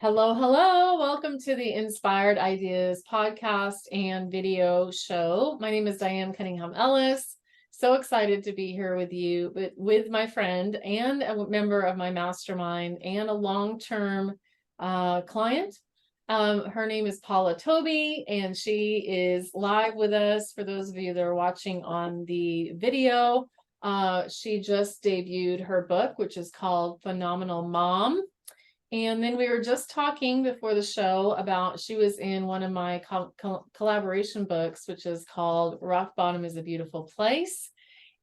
Hello, hello. Welcome to the Inspired Ideas podcast and video show. My name is Diane Cunningham Ellis. So excited to be here with you, with my friend and a member of my mastermind and a long-term client. Her name is Paula Tobey, and she is live with us. For those of you that are watching on the video, she just debuted her book, which is called Phenomenal Mom. And then we were just talking before the show about she was in one of my collaboration books, which is called Rock Bottom is a Beautiful Place.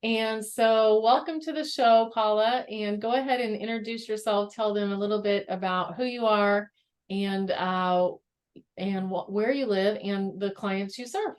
And so welcome to the show, Paula, and go ahead and introduce yourself. Tell them a little bit about who you are and where you live and the clients you serve.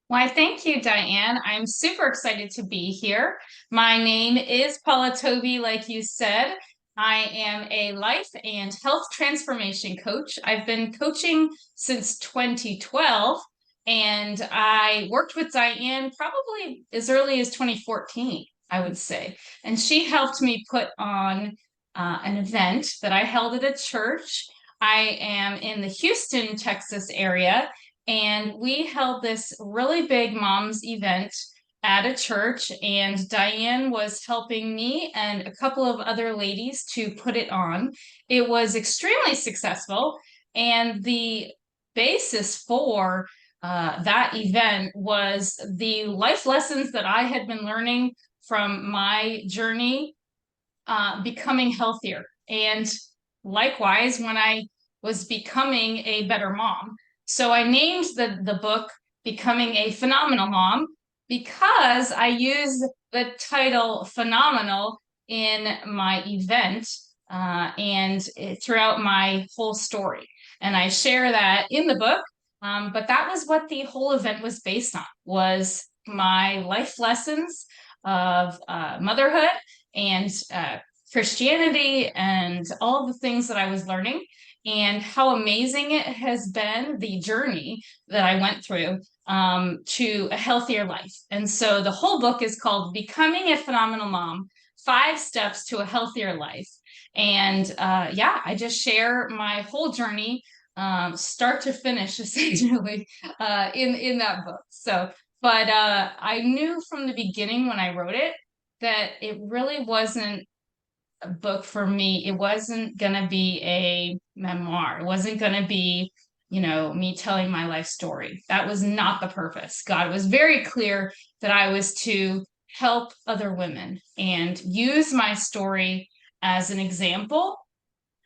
Why, thank you, Diane. I'm super excited to be here. My name is Paula Tobey, like you said. I am a life and health transformation coach. I've been coaching since 2012, and I worked with Diane probably as early as 2014, I would say. And she helped me put on an event that I held at a church. I am in the Houston, Texas area, and we held this really big moms event at a church, and Diane was helping me and a couple of other ladies to put it on. It was extremely successful, and the basis for that event was the life lessons that I had been learning from my journey becoming healthier. And likewise, when I was becoming a better mom. So I named the book Becoming a Phenomenal Mom because I used the title phenomenal in my event and throughout my whole story. And I share that in the book. But that was what the whole event was based on, was my life lessons of motherhood and Christianity and all the things that I was learning, and how amazing it has been, the journey that I went through to a healthier life. And so the whole book is called Becoming a Phenomenal Mom, 5 Steps to a Healthier Life. And I just share my whole journey, start to finish, essentially, in that book. But I knew from the beginning when I wrote it that it really wasn't a book for me. It wasn't going to be a memoir. It wasn't going to be, me telling my life story. That was not the purpose. God was very clear that I was to help other women and use my story as an example,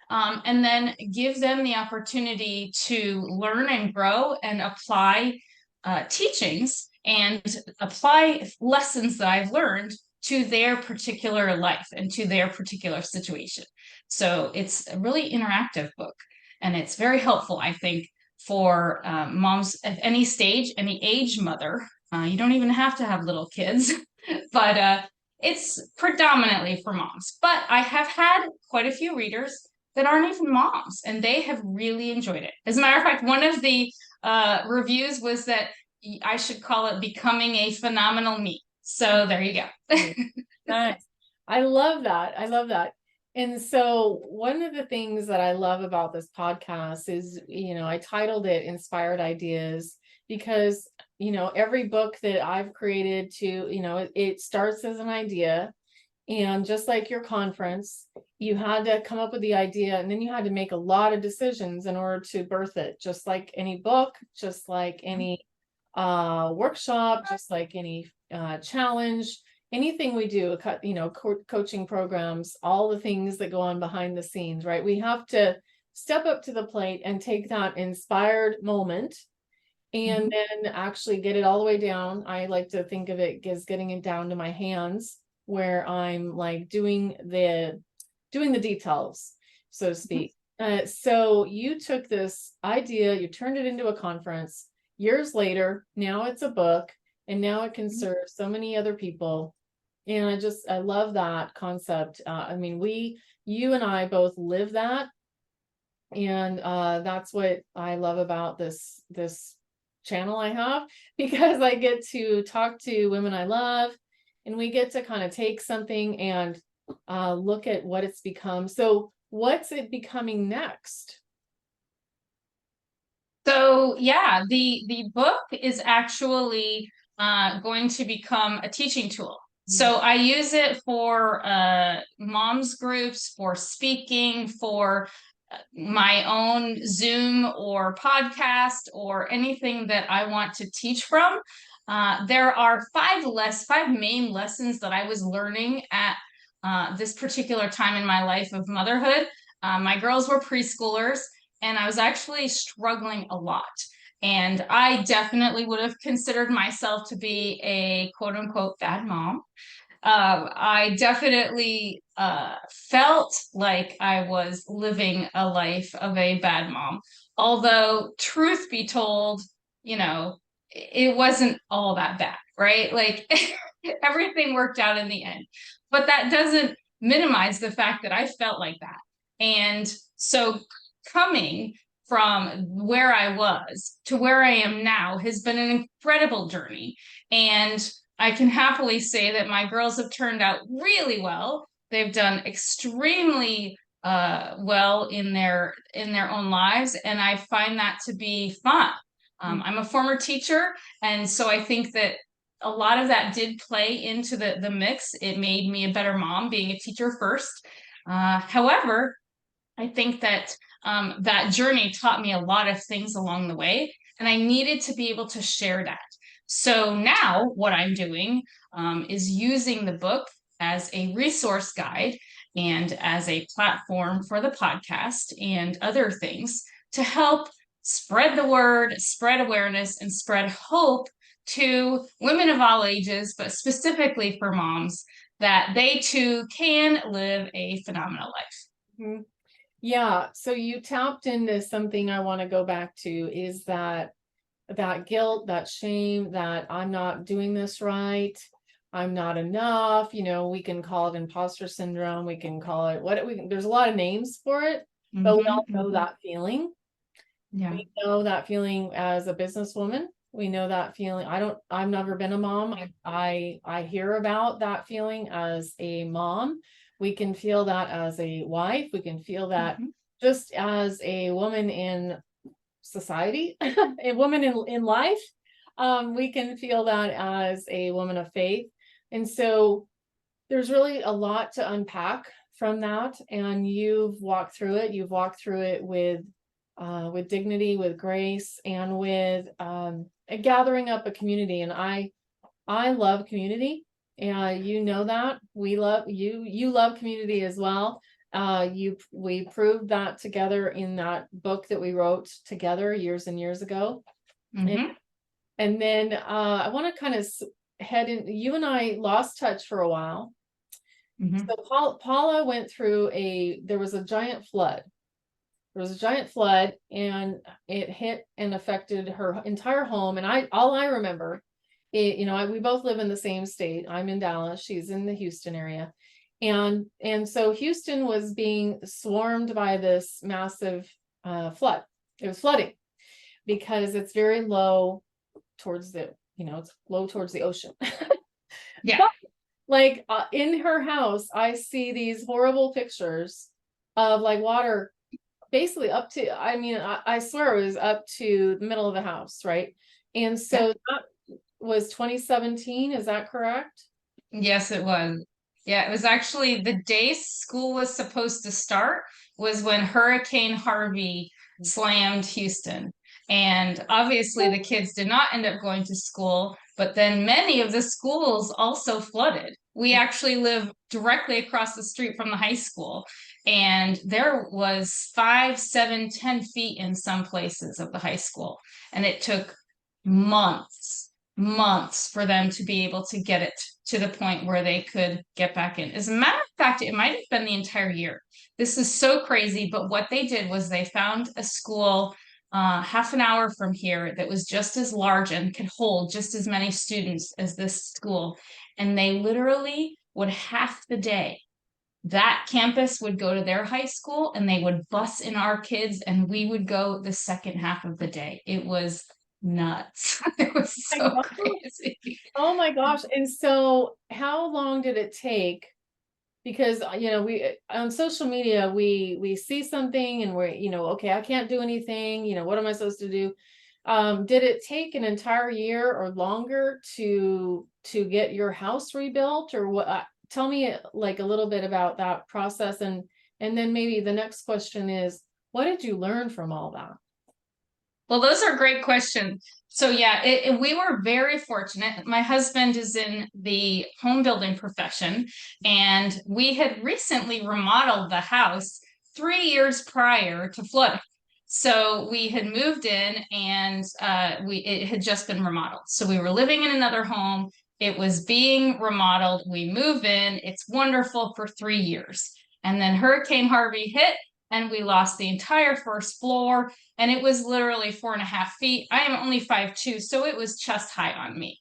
and then give them the opportunity to learn and grow and apply teachings and apply lessons that I've learned to their particular life and to their particular situation. So it's a really interactive book, and it's very helpful, I think, for moms at any stage, any age mother. You don't even have to have little kids, but it's predominantly for moms. But I have had quite a few readers that aren't even moms, and they have really enjoyed it. As a matter of fact, one of the reviews was that I should call it Becoming a Phenomenal Me. So there you go. Nice. I love that. I love that. And so one of the things that I love about this podcast is, I titled it Inspired Ideas because, every book that I've created it starts as an idea. And just like your conference, you had to come up with the idea, and then you had to make a lot of decisions in order to birth it, just like any book, just like any workshop, just like any challenge, anything we do, coaching programs, all the things that go on behind the scenes, right? We have to step up to the plate and take that inspired moment and then actually get it all the way down. I like to think of it as getting it down to my hands, where I'm like doing the details, so to speak. So you took this idea, you turned it into a conference. Years later, now it's a book, and now it can serve so many other people. And I love that concept. You and I both live that. And that's what I love about this channel I have, because I get to talk to women I love, and we get to kind of take something and look at what it's become. So what's it becoming next? So yeah, the book is actually going to become a teaching tool. So I use it for moms groups, for speaking, for my own Zoom or podcast or anything that I want to teach from. There are five main lessons that I was learning at this particular time in my life of motherhood. My girls were preschoolers, and I was actually struggling a lot. And I definitely would have considered myself to be a quote unquote bad mom. I definitely felt like I was living a life of a bad mom. Although, truth be told, you know, it wasn't all that bad, right? Like everything worked out in the end. But that doesn't minimize the fact that I felt like that. And so coming from where I was to where I am now has been an incredible journey. And I can happily say that my girls have turned out really well. They've done extremely well in their own lives, and I find that to be fun. I'm a former teacher, and so I think that a lot of that did play into the mix. It made me a better mom being a teacher first. However, I think that that journey taught me a lot of things along the way, and I needed to be able to share that. So now, what I'm doing is using the book as a resource guide and as a platform for the podcast and other things to help spread the word, spread awareness, and spread hope to women of all ages, but specifically for moms, that they too can live a phenomenal life. Mhm. Yeah, so you tapped into something I want to go back to, is that guilt, that shame, that I'm not doing this right, I'm not enough. We can call it imposter syndrome, we can call it there's a lot of names for it, but we all know that feeling. Yeah. We know that feeling as a businesswoman. We know that feeling. I've never been a mom. I hear about that feeling as a mom. We can feel that as a wife. We can feel that just as a woman in society, a woman in life. We can feel that as a woman of faith. And so there's really a lot to unpack from that. And you've walked through it. You've walked through it with dignity, with grace, and with gathering up a community. And I love community. And you know that we love you. You love community as well. We proved that together in that book that we wrote together years and years ago. And then I want to kind of head in. You and I lost touch for a while. So Paula went through there was a giant flood. There was a giant flood, and it hit and affected her entire home. And all I remember, we both live in the same state. I'm in Dallas. She's in the Houston area. And so Houston was being swarmed by this massive flood. It was flooding because it's very low towards it's low towards the ocean. Yeah. But, like in her house, I see these horrible pictures of like water basically up to, I swear it was up to the middle of the house, right? And so that was 2017, is that correct? Yes, it was. Yeah, it was actually the day school was supposed to start was when Hurricane Harvey slammed Houston. And obviously the kids did not end up going to school, but then many of the schools also flooded. We actually live directly across the street from the high school, and there was 5, 7, 10 feet in some places of the high school. And it took months for them to be able to get it to the point where they could get back in. As a matter of fact, it might have been the entire year. This is so crazy, but what they did was they found a school half an hour from here that was just as large and could hold just as many students as this school. And they literally would half the day, that campus would go to their high school and they would bus in our kids, and we would go the second half of the day. It was nuts. It was so crazy. Oh my gosh. And so how long did it take because we on social media we see something and we're, okay, I can't do anything, what am I supposed to do? Did it take an entire year or longer to get your house rebuilt, or what? Tell me like a little bit about that process, and then maybe the next question is, what did you learn from all that? Well, those are great questions. So yeah, we were very fortunate. My husband is in the home building profession, and we had recently remodeled the house 3 years prior to flooding. So we had moved in, and it had just been remodeled. So we were living in another home. It was being remodeled. We move in. It's wonderful for 3 years. And then Hurricane Harvey hit, and we lost the entire first floor, and it was literally 4.5 feet. I am only 5'2", so it was chest high on me.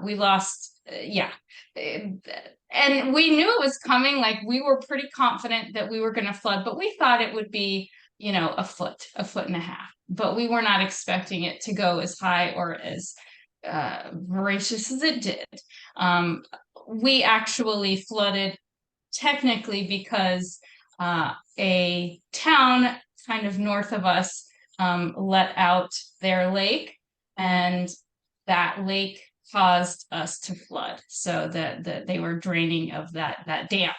We lost, yeah. And we knew it was coming. Like, we were pretty confident that we were going to flood, but we thought it would be, a foot and a half. But we were not expecting it to go as high or as voracious as it did. We actually flooded technically because a town kind of north of us let out their lake, and that lake caused us to flood. So that they were draining of that dam.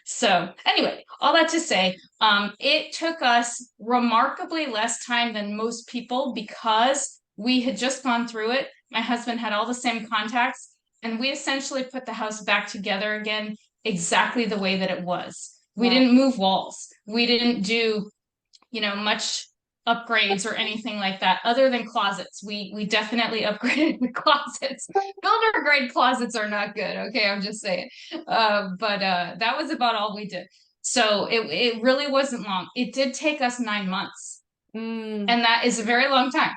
So anyway, all that to say, it took us remarkably less time than most people because we had just gone through it. My husband had all the same contacts, and we essentially put the house back together again exactly the way that it was. We Wow. didn't move walls. We didn't do, much upgrades or anything like that other than closets. We definitely upgraded the closets. Builder grade closets are not good. Okay, I'm just saying. But that was about all we did. So it really wasn't long. It did take us 9 months, Mm. and that is a very long time.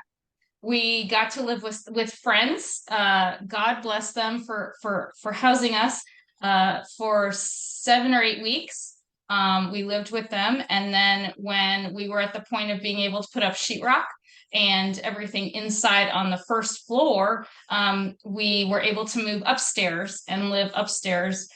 We got to live with friends. God bless them for housing us for 7 or 8 weeks. We lived with them, and then when we were at the point of being able to put up sheetrock and everything inside on the first floor, we were able to move upstairs and live upstairs.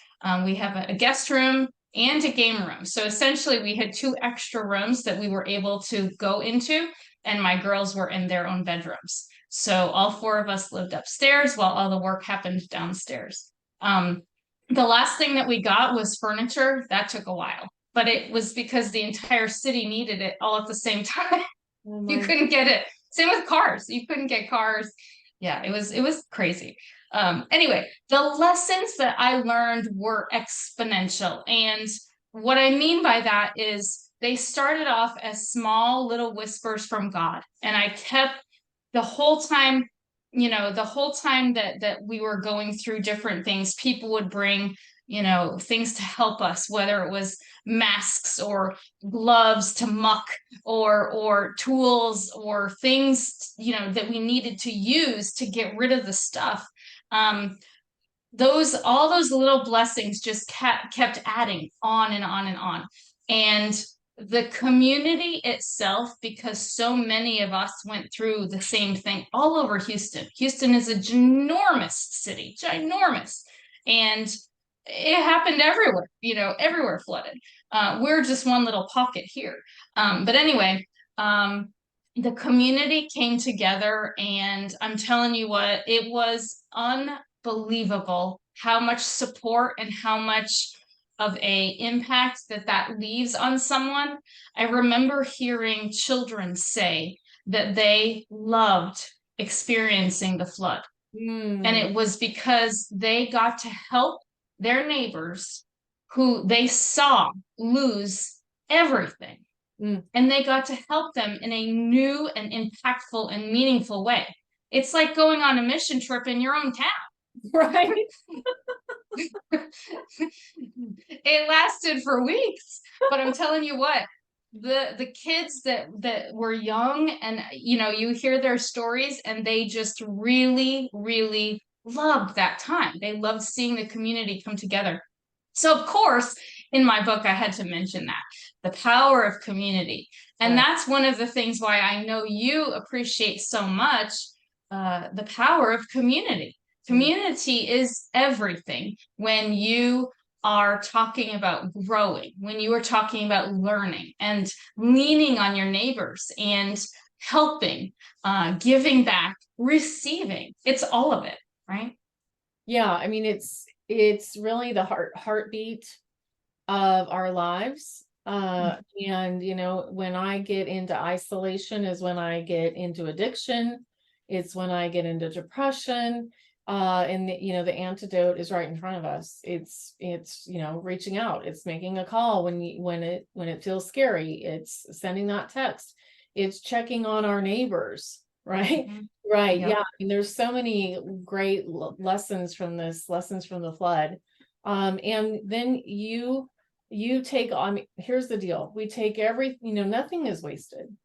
We have a guest room and a game room. So essentially, we had 2 extra rooms that we were able to go into, and my girls were in their own bedrooms. So all 4 of us lived upstairs while all the work happened downstairs. The last thing that we got was furniture. That took a while, but it was because the entire city needed it all at the same time. Oh You my. couldn't get it. Same with cars. You couldn't get cars. Yeah, it was crazy. Anyway, the lessons that I learned were exponential. And what I mean by that is they started off as small little whispers from God. And I kept the whole time, the whole time that we were going through different things, people would bring, things to help us, whether it was masks or gloves to muck, or tools or things, that we needed to use to get rid of the stuff. Those all those little blessings just kept adding on and on and on. And the community itself, because so many of us went through the same thing all over Houston. Houston is a ginormous city, ginormous. And it happened everywhere, everywhere flooded. We're just one little pocket here. But anyway, the community came together, and I'm telling you what, it was unbelievable how much support and how much of a impact that leaves on someone. I remember hearing children say that they loved experiencing the flood, and Mm. it was because they got to help their neighbors who they saw lose everything, Mm. and they got to help them in a new and impactful and meaningful way. It's like going on a mission trip in your own town. Right. It lasted for weeks, but I'm telling you what, the kids that were young, and you hear their stories, and they just really really loved that time. They loved seeing the community come together. So of course, in my book, I had to mention that the power of community. And Right. that's one of the things why I know you appreciate so much the power of community. Mm. Community is everything when you are talking about growing, when you are talking about learning and leaning on your neighbors and helping, giving back, receiving, it's all of it, right? Yeah, I mean, it's really the heartbeat of our lives. And when I get into isolation is when I get into addiction. It's when I get into depression. And the antidote is right in front of us. It's reaching out. It's making a call when it feels scary. It's sending that text. It's checking on our neighbors, right? Mhm. Right. Yep. Yeah. And there's so many great lessons from lessons from the flood. And then you take, I mean, here's the deal. We take nothing is wasted.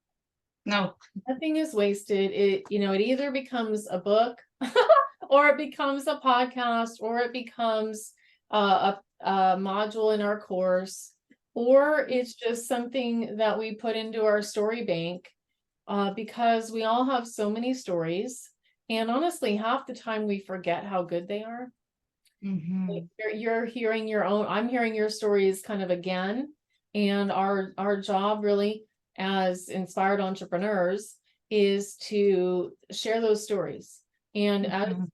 No. Nothing is wasted. It either becomes a book or it becomes a podcast or it becomes a module in our course, or it's just something that we put into our story bank, because we all have so many stories. And honestly, half the time we forget how good they are. Mhm. You're hearing your own, I'm hearing your stories kind of again. And our job really as inspired entrepreneurs is to share those stories. And as Mhm.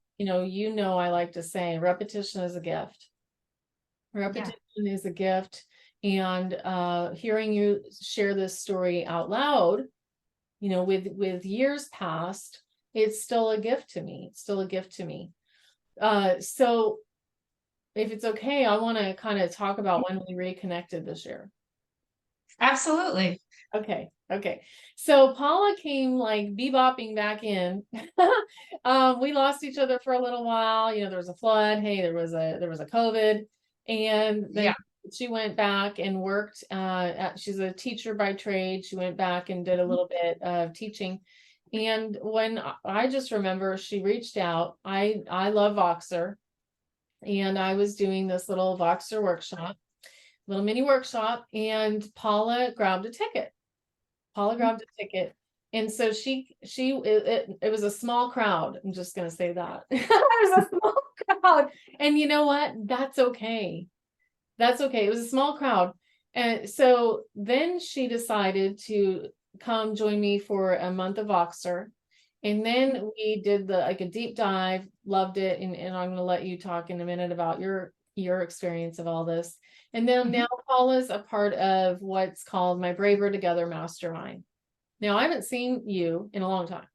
I like to say, repetition is a gift. Yeah. Repetition is a gift. And hearing you share this story out loud, with years past, it's still a gift to me. It's still a gift to me. So if it's okay, I want to kind of talk about when we reconnected this year. Absolutely. Okay. Okay. So Paula came like bebopping back in. We lost each other for a little while. There was a flood. Hey, there was a COVID. And then Yeah. she went back and worked, she's a teacher by trade. She went back and did a little bit of teaching. And when I just remember she reached out, I love Voxer, and I was doing this little Voxer workshop, little mini workshop, and Paula grabbed a ticket. Paula grabbed a ticket. And so it was a small crowd. I'm just going to say that. It was a small crowd. And you know what? That's okay. That's okay. It was a small crowd. And so then she decided to come join me for a month of Voxer. And then we did a deep dive, loved it. And I'm going to let you talk in a minute about your experience of all this. And then Mhm. now Paula's a part of what's called my Braver Together Mastermind. Now I haven't seen you in a long time, Right.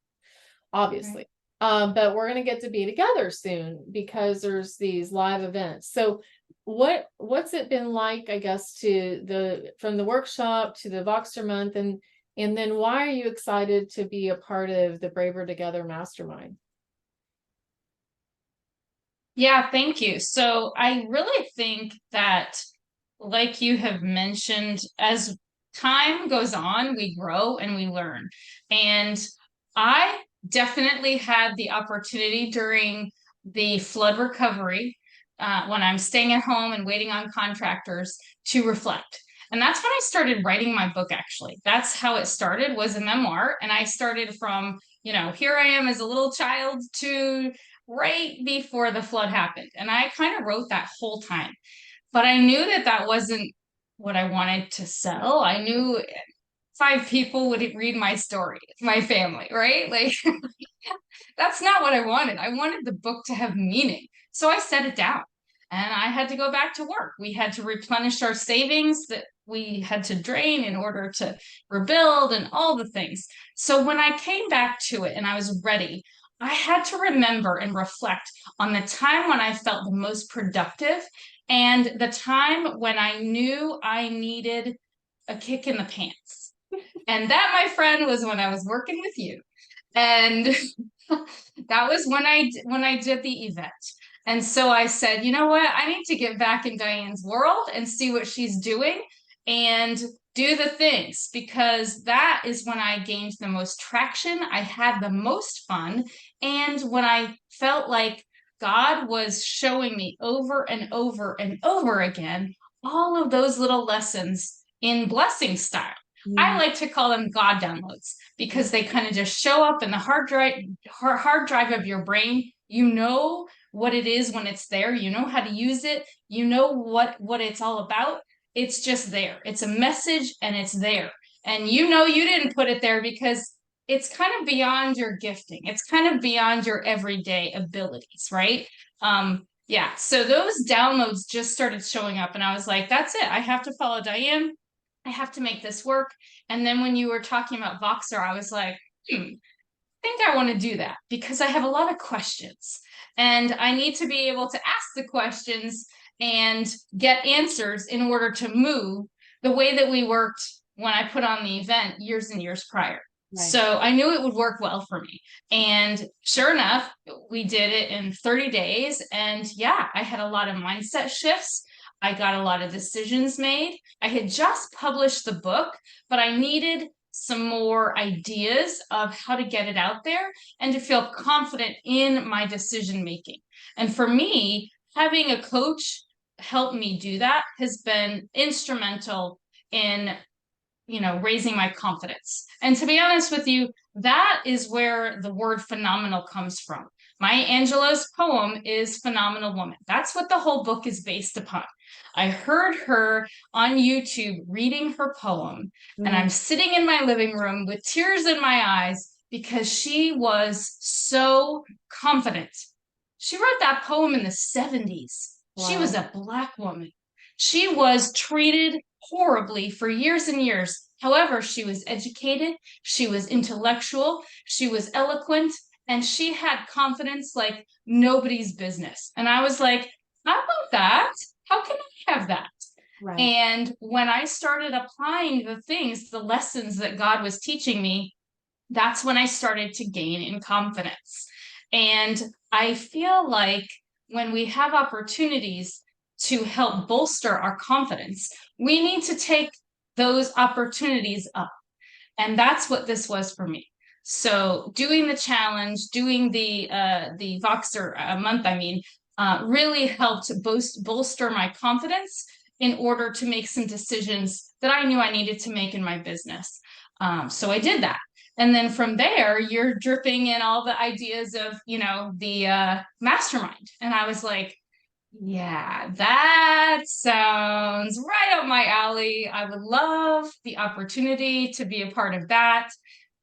obviously. But we're going to get to be together soon because there's these live events. So what's it been like, I guess, from the workshop to the Voxer month, and then why are you excited to be a part of the Braver Together Mastermind? Yeah, thank you. So I really think that, like you have mentioned, as time goes on, we grow and we learn. And I definitely had the opportunity during the flood recovery, when I'm staying at home and waiting on contractors, to reflect. And that's when I started writing my book, actually. That's how it started, was a memoir. And I started from, here I am as a little child to right before the flood happened. And I kind of wrote that whole time. But I knew that that wasn't what I wanted to sell. I knew five people would read my story, my family, right? Like, that's not what I wanted. I wanted the book to have meaning. So I set it down and I had to go back to work. We had to replenish our savings that we had to drain in order to rebuild and all the things. So when I came back to it and I was ready, I had to remember and reflect on the time when I felt the most productive and the time when I knew I needed a kick in the pants. And that, my friend, was when I was working with you. And that was when I did the event. And so I said, you know what? I need to get back in Diane's world and see what she's doing and do the things, because that is when I gained the most traction. I had the most fun. And when I felt like God was showing me over and over and over again all of those little lessons in blessing style. I Mhm. like to call them God downloads because they kind of just show up in the hard drive of your brain. You know what it is when it's there. You know how to use it. You know what it's all about. It's just there. It's a message and it's there. And you know you didn't put it there because it's kind of beyond your gifting. It's kind of beyond your everyday abilities, right? Yeah. So those downloads just started showing up and I was like, that's it. I have to follow Diane. I have to make this work. And then when you were talking about Voxer, I was like, think I want to do that because I have a lot of questions and I need to be able to ask the questions and get answers in order to move the way that we worked when I put on the event years and years prior. Right. So I knew it would work well for me. And sure enough, we did it in 30 days. And yeah, I had a lot of mindset shifts. I got a lot of decisions made. I had just published the book, but I needed some more ideas of how to get it out there and to feel confident in my decision making. And for me, having a coach help me do that has been instrumental in raising my confidence. And to be honest with you, that is where the word phenomenal comes from. Maya Angelou's poem is Phenomenal Woman. That's what the whole book is based upon. I heard her on YouTube reading her poem, and I'm sitting in my living room with tears in my eyes because she was so confident. She wrote that poem in the 70s. Wow. She was a Black woman. She was treated horribly for years and years. However, she was educated, she was intellectual, she was eloquent, and she had confidence like nobody's business. And I was like, I want that. How can I have that? Right. And when I started applying the things, the lessons that God was teaching me, that's when I started to gain in confidence. And I feel like when we have opportunities to help bolster our confidence, we need to take those opportunities up. And that's what this was for me. So doing the challenge, doing the Voxer month, really helped bolster my confidence in order to make some decisions that I knew I needed to make in my business. So I did that. And then from there, you're dripping in all the ideas of, the mastermind. And I was like, yeah, that sounds right up my alley. I would love the opportunity to be a part of that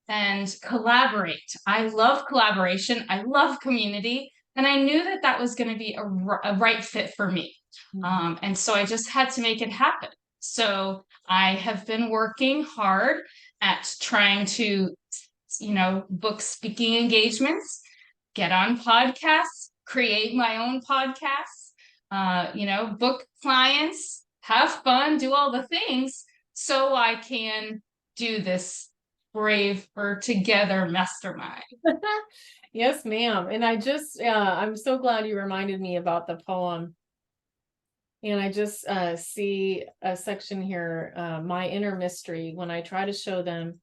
and collaborate. I love collaboration. I love community. And I knew that that was going to be a right fit for me. And so I just had to make it happen. So I have been working hard at trying to, book speaking engagements, get on podcasts, create my own podcasts, book clients, have fun, do all the things so I can do this Braver Together Mastermind. Yes, ma'am. And I'm so glad you reminded me about the poem. And I just see a section here, my inner mystery. When I try to show them,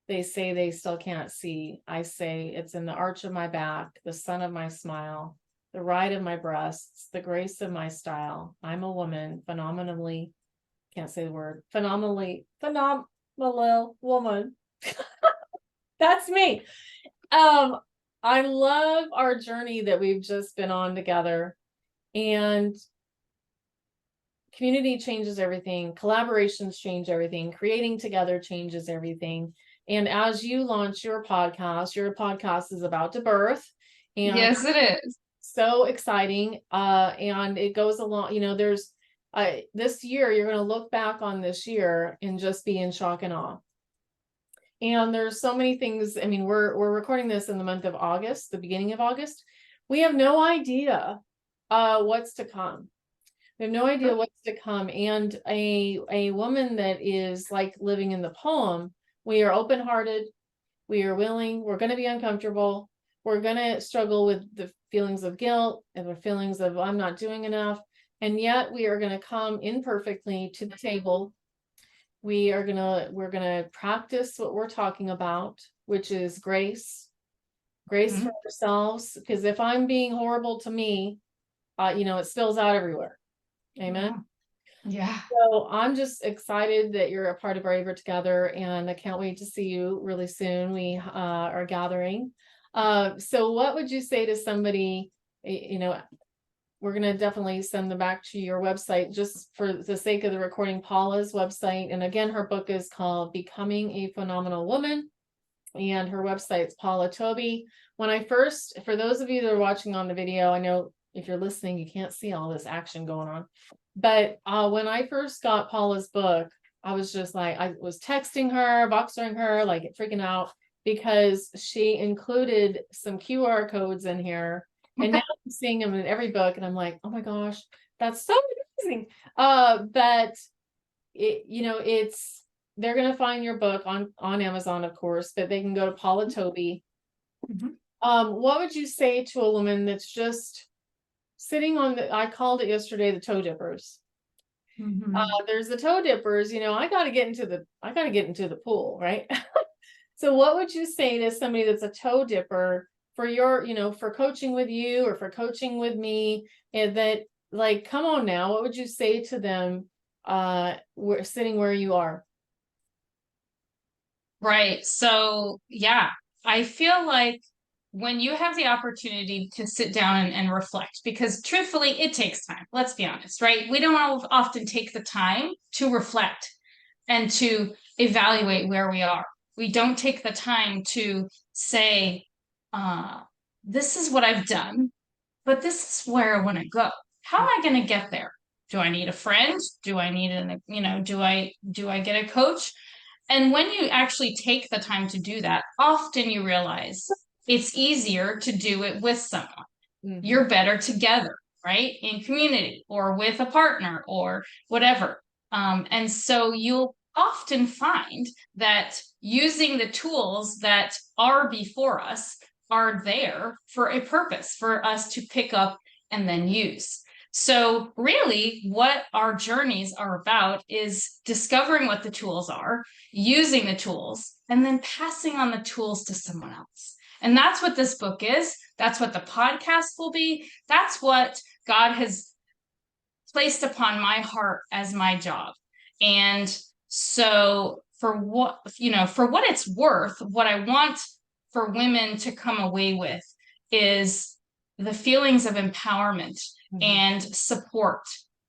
they say they still can't see. I say it's in the arch of my back, the sun of my smile, the ride of my breasts, the grace of my style. I'm a woman, phenomenal woman. That's me. I love our journey that we've just been on together, and community changes everything. Collaborations change everything. Creating together changes everything. And as you launch your podcast is about to birth. And yes, it is. So exciting. And it goes along, there's this year, you're going to look back on this year and just be in shock and awe. And there's so many things. We're recording this in the month of August, the beginning of August. We have no idea what's to come. We have no idea what's to come. And a woman that is like living in the poem, we are open-hearted, we are willing, we're going to be uncomfortable, we're going to struggle with the feelings of guilt and the feelings of I'm not doing enough. And yet we are going to come imperfectly to the table. We're going to practice what we're talking about, which is grace for ourselves. Because if I'm being horrible to me, it spills out everywhere. Amen. Yeah. So I'm just excited that you're a part of Braver Together, and I can't wait to see you really soon. We are gathering. So what would you say to somebody you know, we're going to definitely send them back to your website just for the sake of the recording, Paula's website. And again, her book is called Becoming a Phenomenal Woman. And her website's Paula Tobey. When I first, for those of you that are watching on the video, I know if you're listening, you can't see all this action going on. But when I first got Paula's book, I was just like, I was texting her, Voxering her, like freaking out because she included some QR codes in here. And now I'm seeing them in every book, and I'm like, oh my gosh, that's so amazing. But they're gonna find your book on Amazon, of course, but they can go to Paula Tobey. What would you say to a woman that's just sitting on I called it yesterday, the toe dippers. There's the toe dippers, I gotta get into the pool, right? So what would you say to somebody that's a toe dipper for for coaching with you or for coaching with me, and that, like, come on now, what would you say to them sitting where you are? Right. So, yeah, I feel like when you have the opportunity to sit down and reflect, because truthfully, it takes time. Let's be honest, right? We don't often take the time to reflect and to evaluate where we are. We don't take the time to say, this is what I've done, but this is where I want to go. How am I going to get there? Do I need a friend? Do I need do I get a coach? And when you actually take the time to do that, often you realize it's easier to do it with someone. You're better together, right? In community or with a partner or whatever. And so you'll often find that using the tools that are before us are there for a purpose for us to pick up and then use. So really what our journeys are about is discovering what the tools are, using the tools, and then passing on the tools to someone else. And that's what this book is. That's what the podcast will be. That's what God has placed upon my heart as my job. And so for what it's worth, what I want for women to come away with is the feelings of empowerment and support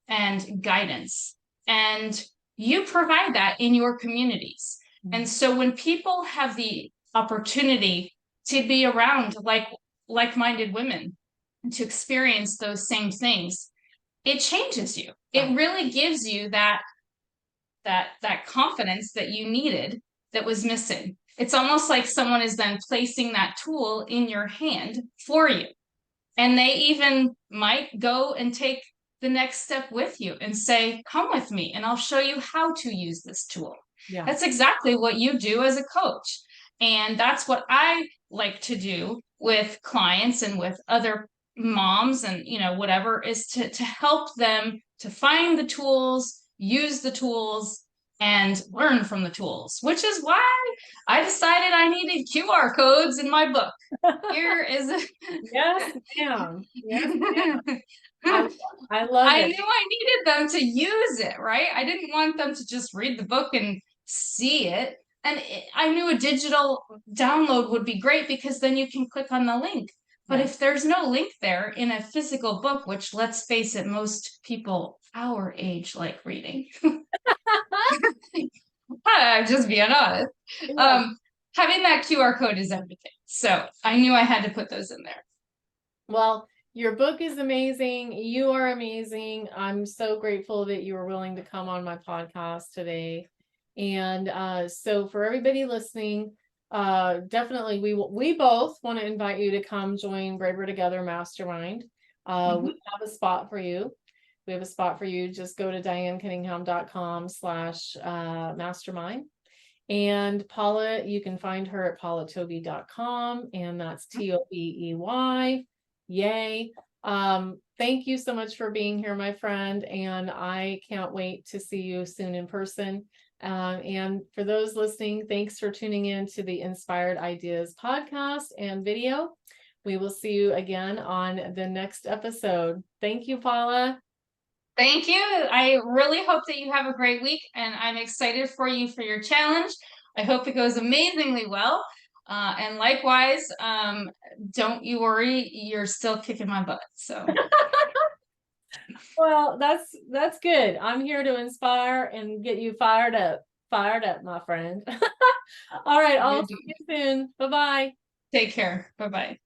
and guidance. And you provide that in your communities. And so when people have the opportunity to be around like-minded women and to experience those same things, it changes you. It really gives you that confidence that you needed that was missing. It's almost like someone is then placing that tool in your hand for you. And they even might go and take the next step with you and say, come with me and I'll show you how to use this tool. Yeah. That's exactly what you do as a coach. And that's what I like to do with clients and with other moms and, whatever, is to help them to find the tools, use the tools, and learn from the tools, which is why I decided I needed QR codes in my book. Here is a yes, ma'am. Yes, ma'am. I love it. I knew I needed them to use it, right? I didn't want them to just read the book and see it. And I knew a digital download would be great because then you can click on the link. But if there's no link there in a physical book, which, let's face it, most people our age like reading. I'm just being honest. Yeah. Having that QR code is everything. So I knew I had to put those in there. Well, your book is amazing. You are amazing. I'm so grateful that you were willing to come on my podcast today. And so for everybody listening, definitely we both want to invite you to come join Braver Together Mastermind. We have a spot for you. Just go to dianecunningham.com/mastermind. And Paula, you can find her at paulatobey.com, and that's TOBEY. Yay. Thank you so much for being here, my friend. And I can't wait to see you soon in person. And for those listening, thanks for tuning in to the Inspired Ideas podcast and video. We will see you again on the next episode. Thank you, Paula. Thank you. I really hope that you have a great week, and I'm excited for you for your challenge. I hope it goes amazingly well. And likewise, don't you worry, you're still kicking my butt. So Well, that's good. I'm here to inspire and get you fired up, my friend. All right, you I'll see do. you soon. Bye-bye. Take care. Bye bye.